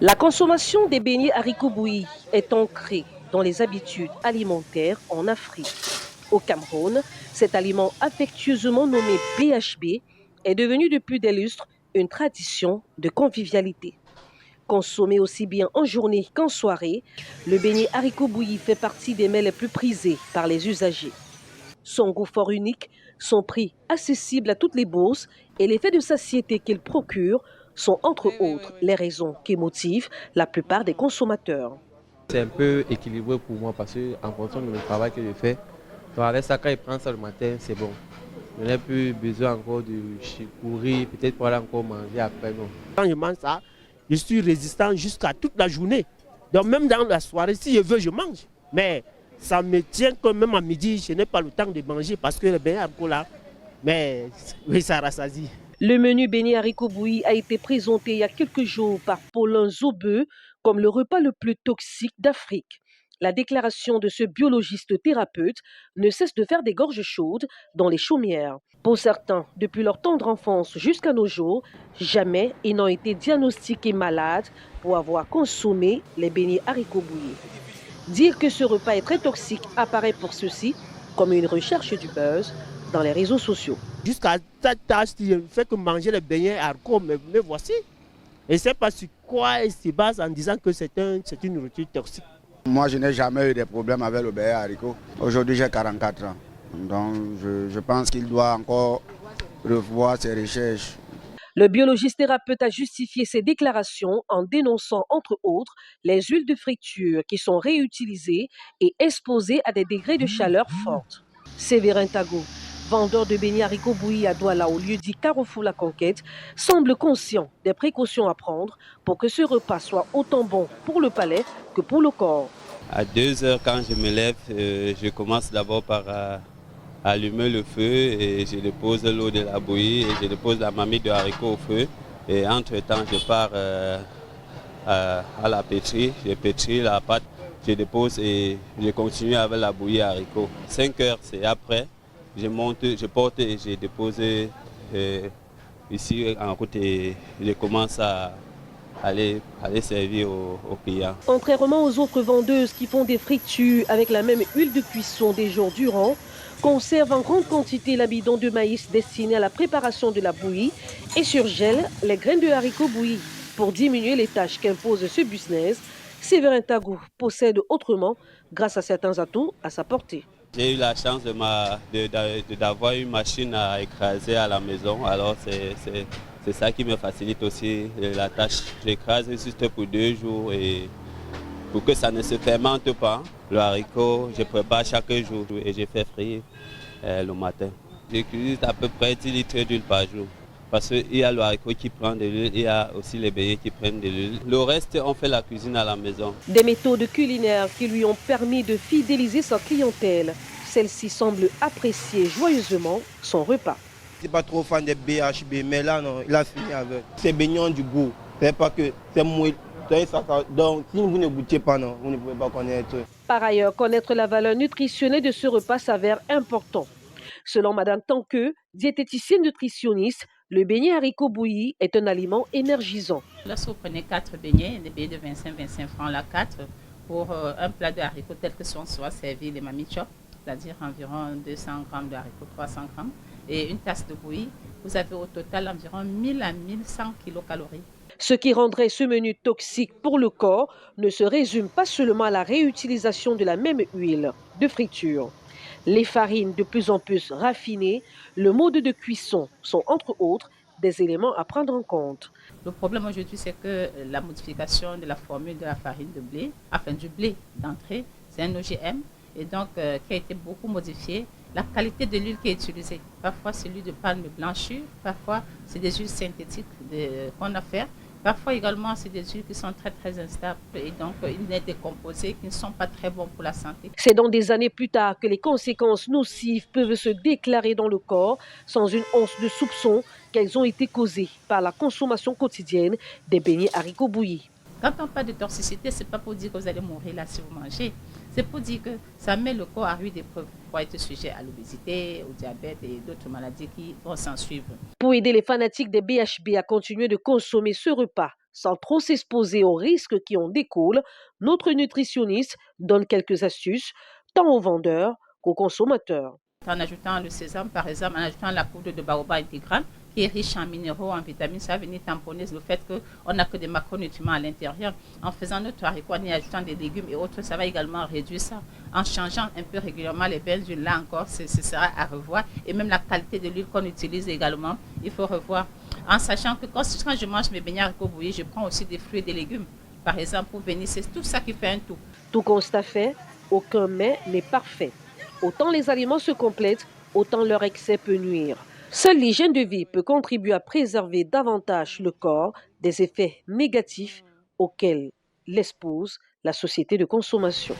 La consommation des beignets haricots bouillis est ancrée dans les habitudes alimentaires en Afrique. Au Cameroun, cet aliment affectueusement nommé BHB est devenu depuis des lustres une tradition de convivialité. Consommé aussi bien en journée qu'en soirée, le beignet haricot bouilli fait partie des mets les plus prisés par les usagers. Son goût fort unique, son prix accessible à toutes les bourses et l'effet de satiété qu'il procure sont entre autres les raisons qui motivent la plupart des consommateurs. C'est un peu équilibré pour moi parce que en fonction de mon travail que je fais, donc avec ça, quand je prends ça le matin, c'est bon. Je n'ai plus besoin encore de courir, peut-être pour aller encore manger après. Non. Quand je mange ça, je suis résistant jusqu'à toute la journée. Donc même dans la soirée, si je veux, je mange. Mais ça me tient quand même à midi, je n'ai pas le temps de manger parce que le beignet haricot là, mais oui, ça rassasie. Le menu beignet haricot bouilli a été présenté il y a quelques jours par Paulin Zobeux comme le repas le plus toxique d'Afrique. La déclaration de ce biologiste thérapeute ne cesse de faire des gorges chaudes dans les chaumières. Pour certains, depuis leur tendre enfance jusqu'à nos jours, jamais ils n'ont été diagnostiqués malades pour avoir consommé les beignets haricots bouillis. Dire que ce repas est très toxique apparaît pour ceux-ci comme une recherche du buzz dans les réseaux sociaux. Jusqu'à cette tâche, je ne fais que manger les beignets haricots, mais voici. Et c'est pas sur quoi il se base en disant que c'est une nourriture toxique. Moi, je n'ai jamais eu de problème avec le beignet haricot. Aujourd'hui, j'ai 44 ans. Donc, je pense qu'il doit encore revoir ses recherches. Le biologiste thérapeute a justifié ses déclarations en dénonçant, entre autres, les huiles de friture qui sont réutilisées et exposées à des degrés de chaleur fortes. Séverin Tago, vendeur de beignets haricots bouillis à Douala au lieu-dit Carrefour La Conquête, semble conscient des précautions à prendre pour que ce repas soit autant bon pour le palais que pour le corps. À 2 heures, quand je me lève, je commence d'abord par allumer le feu et je dépose l'eau de la bouillie et je dépose la marmite de haricots au feu. Et entre-temps, je pars à la pétrie, je pétris la pâte, je dépose et je continue avec la bouillie haricots. 5 heures, c'est après, je monte, je porte et je dépose ici en route et je commence à aller servir aux clients. Contrairement aux autres vendeuses qui font des fritures avec la même huile de cuisson des jours durant, conservent en grande quantité l'amidon de maïs destiné à la préparation de la bouillie et surgèlent les graines de haricots bouillis. Pour diminuer les tâches qu'impose ce business, Séverin Tagou possède autrement grâce à certains atouts à sa portée. J'ai eu la chance d'avoir une machine à écraser à la maison, alors c'est ça qui me facilite aussi la tâche. J'écrase juste pour 2 jours et pour que ça ne se fermente pas. Le haricot, je prépare chaque jour et je fais frire le matin. J'utilise à peu près 10 litres d'huile par jour. Parce qu'il y a le haricot qui prend de l'huile, il y a aussi les beignets qui prennent de l'huile. Le reste, on fait la cuisine à la maison. Des méthodes culinaires qui lui ont permis de fidéliser sa clientèle. Celle-ci semble apprécier joyeusement son repas. Je ne suis pas trop fan des BHB, mais là, non, il a fini avec. C'est baignant du goût. C'est pas que c'est mouillé. Donc, si vous ne goûtez pas, non, vous ne pouvez pas connaître. Par ailleurs, connaître la valeur nutritionnelle de ce repas s'avère important. Selon Madame Tanqueux, diététicienne nutritionniste, le beignet haricot bouilli est un aliment énergisant. Lorsque vous prenez 4 beignets, des beignets de 25 francs la 4, pour un plat de haricots tel que sont soit servis les mamie chop, c'est-à-dire environ 200 grammes de haricots, 300 grammes, et une tasse de bouillie, vous avez au total environ 1000 à 1100 kilocalories. Ce qui rendrait ce menu toxique pour le corps ne se résume pas seulement à la réutilisation de la même huile de friture. Les farines de plus en plus raffinées, le mode de cuisson sont entre autres des éléments à prendre en compte. Le problème aujourd'hui, c'est que la modification de la formule de la farine de blé, enfin du blé d'entrée, c'est un OGM et donc qui a été beaucoup modifié. La qualité de l'huile qui est utilisée, parfois c'est l'huile de palme blanchie, parfois c'est des huiles synthétiques qu'on a fait. Parfois également, c'est des huiles qui sont très très instables et donc il y a des composés qui ne sont pas très bons pour la santé. C'est dans des années plus tard que les conséquences nocives peuvent se déclarer dans le corps sans une once de soupçon qu'elles ont été causées par la consommation quotidienne des beignets haricots bouillis. Quand on parle de toxicité, ce n'est pas pour dire que vous allez mourir là si vous mangez. C'est pour dire que ça met le corps à rude épreuve pour être sujet à l'obésité, au diabète et d'autres maladies qui vont s'en suivre. Pour aider les fanatiques des BHB à continuer de consommer ce repas sans trop s'exposer aux risques qui en découlent, notre nutritionniste donne quelques astuces, tant aux vendeurs qu'aux consommateurs. En ajoutant le sésame, par exemple, en ajoutant la poudre de baobab intégrale, qui est riche en minéraux, en vitamines, ça va venir tamponner le fait qu'on n'a que des macronutriments à l'intérieur. En faisant notre haricot, en y ajoutant des légumes et autres, ça va également réduire ça. En changeant un peu régulièrement les bains d'huile, là encore, ce sera à revoir. Et même la qualité de l'huile qu'on utilise également, il faut revoir. En sachant que quand je mange mes beignets haricots bouillis, je prends aussi des fruits et des légumes. Par exemple, pour venir, c'est tout ça qui fait un tout. Tout constat fait, aucun mets n'est parfait. Autant les aliments se complètent, autant leur excès peut nuire. Seule l'hygiène de vie peut contribuer à préserver davantage le corps des effets négatifs auxquels l'expose la société de consommation.